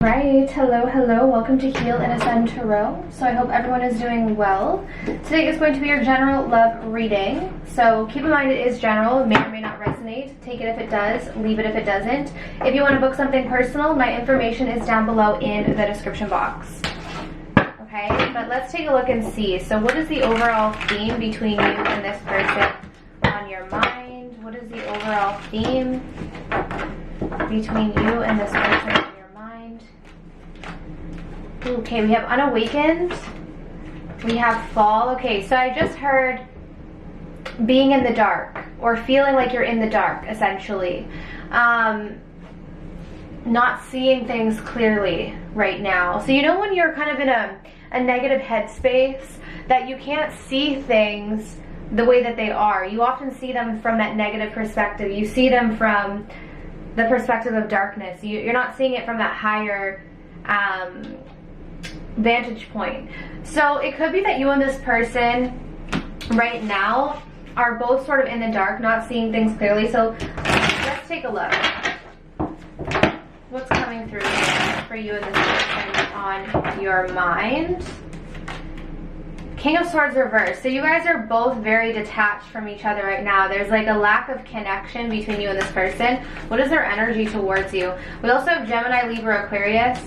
Right, hello, welcome to Heal and Ascend Tarot. So I hope everyone is doing well. Today is going to be your general love reading. So keep in mind it is general, it may or may not resonate. Take it if it does, leave it if it doesn't. If you want to book something personal, my information is down below in the description box. Okay, but let's take a look and see. So what is the overall theme between you and this person on your mind? What is the overall theme between you and this person? Okay, we have unawakened, we have fall. Okay, so I just heard being in the dark or feeling like you're in the dark, essentially. Not seeing things clearly right now. So you know when you're kind of in a negative headspace that you can't see things the way that they are. You often see them from that negative perspective. You see them from the perspective of darkness. You're not seeing it from that higher vantage point. So it could be that you and this person right now are both sort of in the dark, not seeing things clearly. So let's take a look. What's coming through for you and this person on your mind? King of Swords reversed. So you guys are both very detached from each other right now. There's like a lack of connection between you and this person. What is their energy towards you? We also have Gemini, Libra, Aquarius.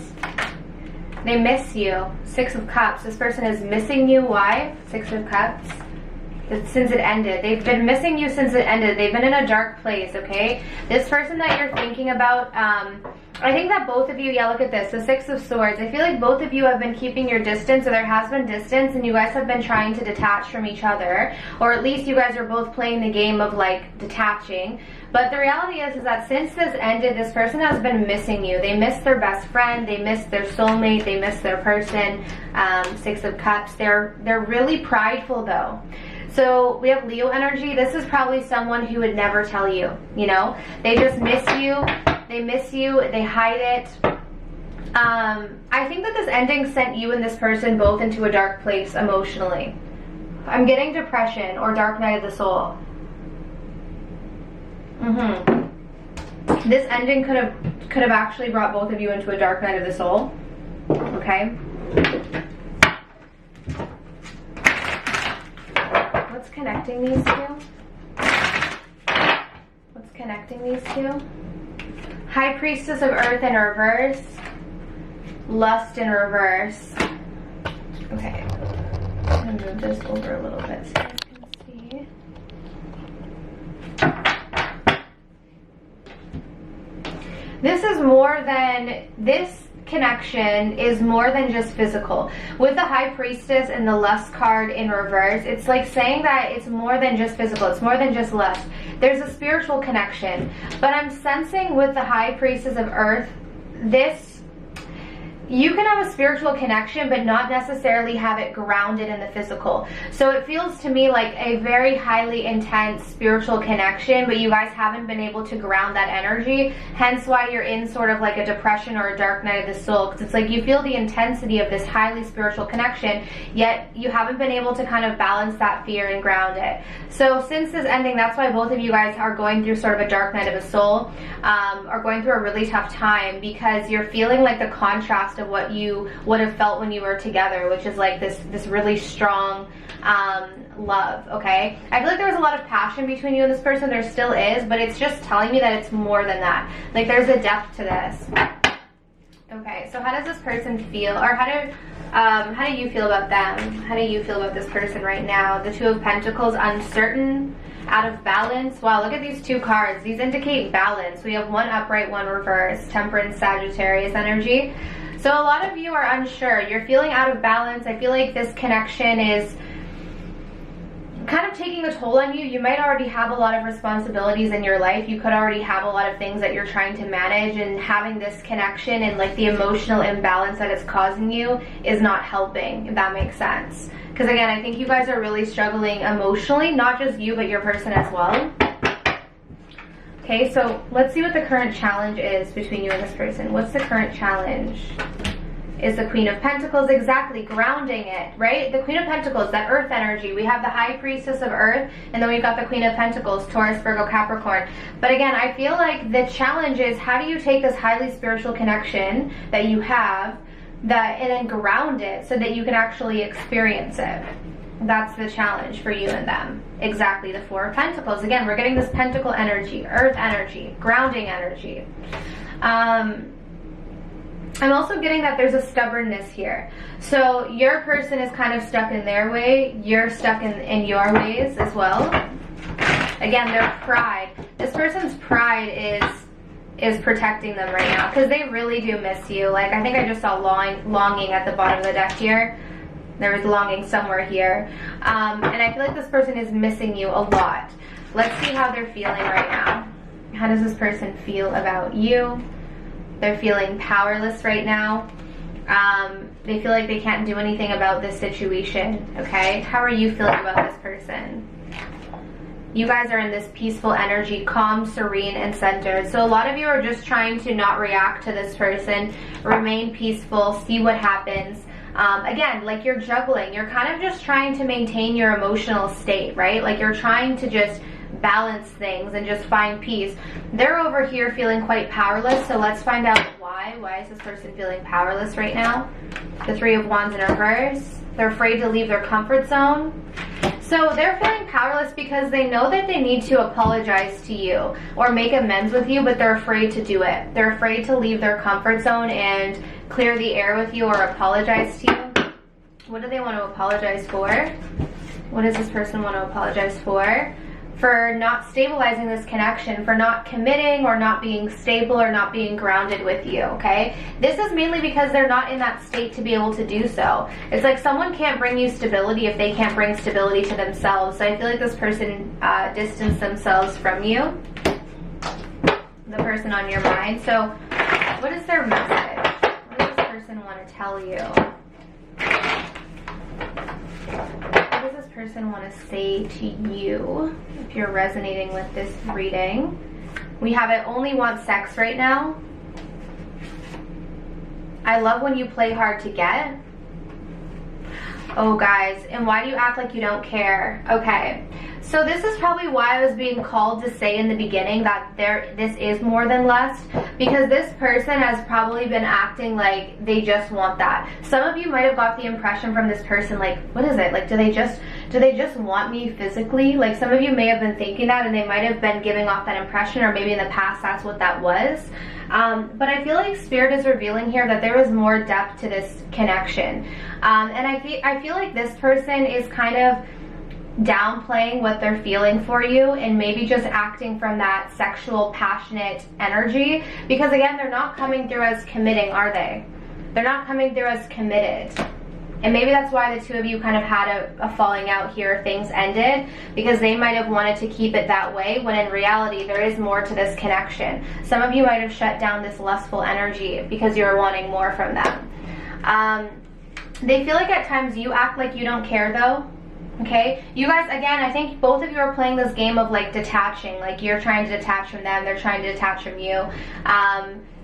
They miss you. Six of Cups. This person is missing you. Why? Six of Cups. Since it ended. They've been missing you since it ended. They've been in a dark place, okay? This person that you're thinking about, I think that both of you, yeah, look at this, the Six of Swords. I feel like both of you have been keeping your distance, or there has been distance, and you guys have been trying to detach from each other, or at least you guys are both playing the game of like detaching. But the reality is that since this ended, this person has been missing you. They miss their best friend, they miss their soulmate, they miss their person. Six of Cups. They're really prideful though. So we have Leo energy. This is probably someone who would never tell you, you know? They just miss you. They miss you. They hide it. I think that this ending sent you and this person both into a dark place emotionally. I'm getting depression or dark night of the soul. This ending could have actually brought both of you into a dark night of the soul. Okay? What's connecting these two? What's connecting these two? High Priestess of Earth in reverse. Lust in reverse. Okay. I'm gonna move this over a little bit so you guys can see. This is more than, this connection is more than just physical. With the High Priestess and the Lust card in reverse, it's like saying that it's more than just physical, it's more than just lust. There's a spiritual connection. But I'm sensing with the High Priestess of Earth, you can have a spiritual connection but not necessarily have it grounded in the physical. So it feels to me like a very highly intense spiritual connection, but you guys haven't been able to ground that energy, hence why you're in sort of like a depression or a dark night of the soul, because it's like you feel the intensity of this highly spiritual connection, yet you haven't been able to kind of balance that fear and ground it. So since this ending, that's why both of you guys are going through sort of a dark night of the soul, are going through a really tough time, because you're feeling like the contrast of what you would have felt when you were together, which is like this really strong love. Okay, I feel like there was a lot of passion between you and this person. There still is, but it's just telling me that it's more than that. Like there's a depth to this. Okay, so how does this person feel, or how do you feel about them? How do you feel about this person right now? The Two of Pentacles, uncertain, out of balance. Wow, look at these two cards. These indicate balance. We have one upright, one reverse. Temperance, Sagittarius energy. So a lot of you are unsure. You're feeling out of balance. I feel like this connection is kind of taking a toll on you. You might already have a lot of responsibilities in your life. You could already have a lot of things that you're trying to manage, and having this connection and like the emotional imbalance that it's causing you is not helping, if that makes sense. Because again, I think you guys are really struggling emotionally, not just you, but your person as well. Okay, so let's see what the current challenge is between you and this person. What's the current challenge? is the Queen of Pentacles. Exactly, grounding it, right? The Queen of Pentacles, that earth energy. We have the High Priestess of Earth, and then we've got the Queen of Pentacles, Taurus, Virgo, Capricorn. But again, I feel like the challenge is, how do you take this highly spiritual connection that you have and then ground it so that you can actually experience it? That's the challenge for you and them. Exactly, the Four of Pentacles. Again, we're getting this pentacle energy, earth energy, grounding energy. I'm also getting that there's a stubbornness here. So your person is kind of stuck in their way. You're stuck in your ways as well. Again, their pride. This person's pride is protecting them right now because they really do miss you. Like, I think I just saw longing at the bottom of the deck here. There was longing somewhere here. And I feel like this person is missing you a lot. Let's see how they're feeling right now. How does this person feel about you? They're feeling powerless right now. They feel like they can't do anything about this situation, okay? How are you feeling about this person? You guys are in this peaceful energy, calm, serene, and centered. So a lot of you are just trying to not react to this person, remain peaceful, see what happens. Again, like you're juggling. You're kind of just trying to maintain your emotional state, right? Like you're trying to just balance things and just find peace. They're over here feeling quite powerless, so let's find out why. Why is this person feeling powerless right now? The Three of Wands in reverse. They're afraid to leave their comfort zone. So they're feeling powerless because they know that they need to apologize to you or make amends with you, but they're afraid to do it. They're afraid to leave their comfort zone and clear the air with you or apologize to you. What do they want to apologize for? What does this person want to apologize for? For not stabilizing this connection, for not committing or not being stable or not being grounded with you, okay? This is mainly because they're not in that state to be able to do so. It's like someone can't bring you stability if they can't bring stability to themselves. So I feel like this person distanced themselves from you, the person on your mind. So what is their message? What does this person want to tell you? What does this person want to say to you if you're resonating with this reading? We have it only want sex right now. I love when you play hard to get. Oh guys, and why do you act like you don't care? Okay, so this is probably why I was being called to say in the beginning that this is more than lust, because this person has probably been acting like they just want that. Some of you might have got the impression from this person, like, what is it? Like, do they just want me physically? Like, some of you may have been thinking that, and they might have been giving off that impression, or maybe in the past that's what that was. But I feel like Spirit is revealing here that there is more depth to this connection. And I feel like this person is kind of downplaying what they're feeling for you and maybe just acting from that sexual, passionate energy. Because again, they're not coming through as committing, are they? They're not coming through as committed. And maybe that's why the two of you kind of had a falling out here. Things ended because they might have wanted to keep it that way, when in reality there is more to this connection. Some of you might have shut down this lustful energy because you're wanting more from them. They feel like at times you act like you don't care though. Okay, you guys, again, I think both of you are playing this game of like detaching. Like you're trying to detach from them, they're trying to detach from you.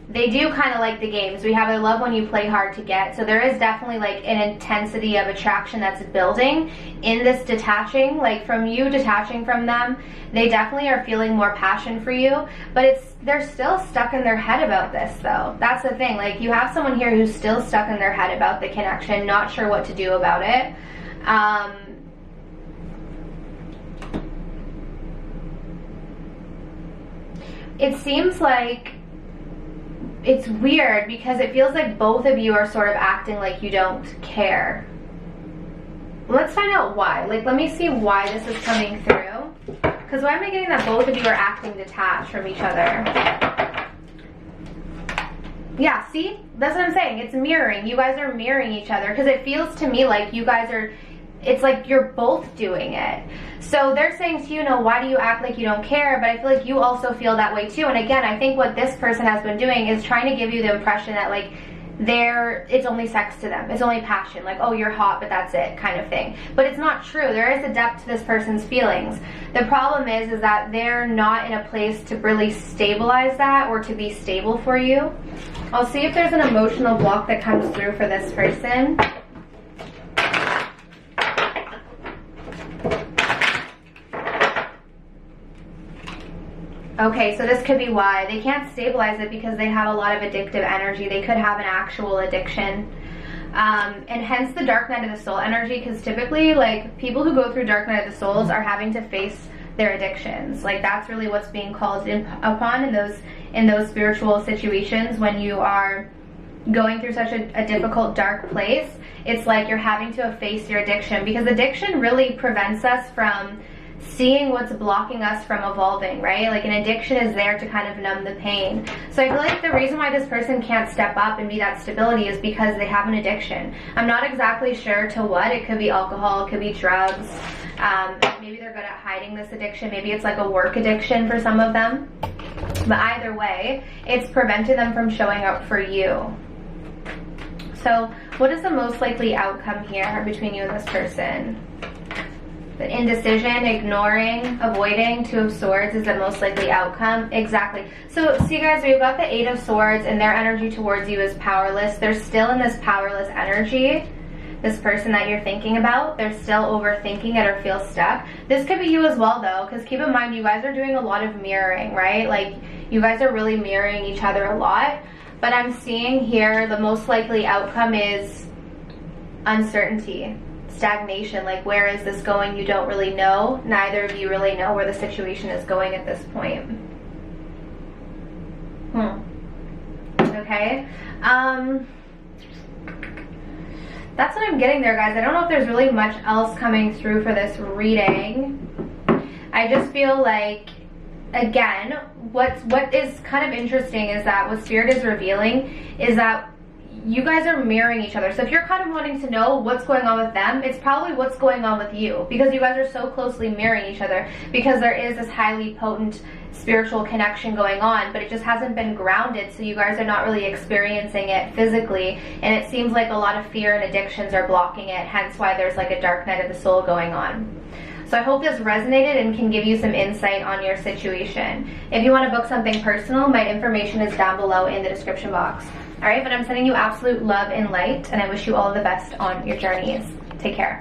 They do kind of like the games. We have I love when you play hard to get. So there is definitely like an intensity of attraction that's building in this detaching. Like from you detaching from them, they definitely are feeling more passion for you. But they're still stuck in their head about this though. That's the thing. Like you have someone here who's still stuck in their head about the connection, not sure what to do about it. It seems like it's weird because it feels like both of you are sort of acting like you don't care. Let's find out why. Like, let me see why this is coming through. Because why am I getting that both of you are acting detached from each other? Yeah, see? That's what I'm saying. It's mirroring. You guys are mirroring each other because it feels to me like you guys are, it's like you're both doing it. So they're saying to you, no, why do you act like you don't care? But I feel like you also feel that way too. And again, I think what this person has been doing is trying to give you the impression that like it's only sex to them. It's only passion. Like, oh, you're hot, but that's it, kind of thing. But it's not true. There is a depth to this person's feelings. The problem is that they're not in a place to really stabilize that or to be stable for you. I'll see if there's an emotional block that comes through for this person. Okay, so this could be why. They can't stabilize it because they have a lot of addictive energy. They could have an actual addiction. And hence the dark night of the soul energy, because typically, like, people who go through dark night of the souls are having to face their addictions. Like, that's really what's being called upon in those spiritual situations when you are going through such a difficult, dark place. It's like you're having to face your addiction, because addiction really prevents us from seeing what's blocking us from evolving, right? Like, an addiction is there to kind of numb the pain. So I feel like the reason why this person can't step up and be that stability is because they have an addiction. I'm not exactly sure to what. It could be alcohol, it could be drugs. Maybe they're good at hiding this addiction. Maybe it's like a work addiction for some of them. But either way, it's prevented them from showing up for you. So what is the most likely outcome here between you and this person? The indecision, ignoring, avoiding. Two of Swords is the most likely outcome. Exactly. So see, guys, we've got the Eight of Swords, and their energy towards you is powerless. They're still in this powerless energy. This person that you're thinking about, they're still overthinking it or feel stuck. This could be you as well, though, because keep in mind, you guys are doing a lot of mirroring, right? Like, you guys are really mirroring each other a lot. But I'm seeing here the most likely outcome is uncertainty. Stagnation. Like, where is this going? You don't really know. Neither of you really know where the situation is going at this point. Okay. That's what I'm getting there, guys. I don't know if there's really much else coming through for this reading. I just feel like, again, what is kind of interesting is that what Spirit is revealing is that you guys are mirroring each other. So if you're kind of wanting to know what's going on with them, it's probably what's going on with you, because you guys are so closely mirroring each other, because there is this highly potent spiritual connection going on, but it just hasn't been grounded, so you guys are not really experiencing it physically, and it seems like a lot of fear and addictions are blocking it, hence why there's like a dark night of the soul going on. So I hope this resonated and can give you some insight on your situation. If you want to book something personal, my information is down below in the description box. Alright, but I'm sending you absolute love and light, and I wish you all the best on your journeys. Take care.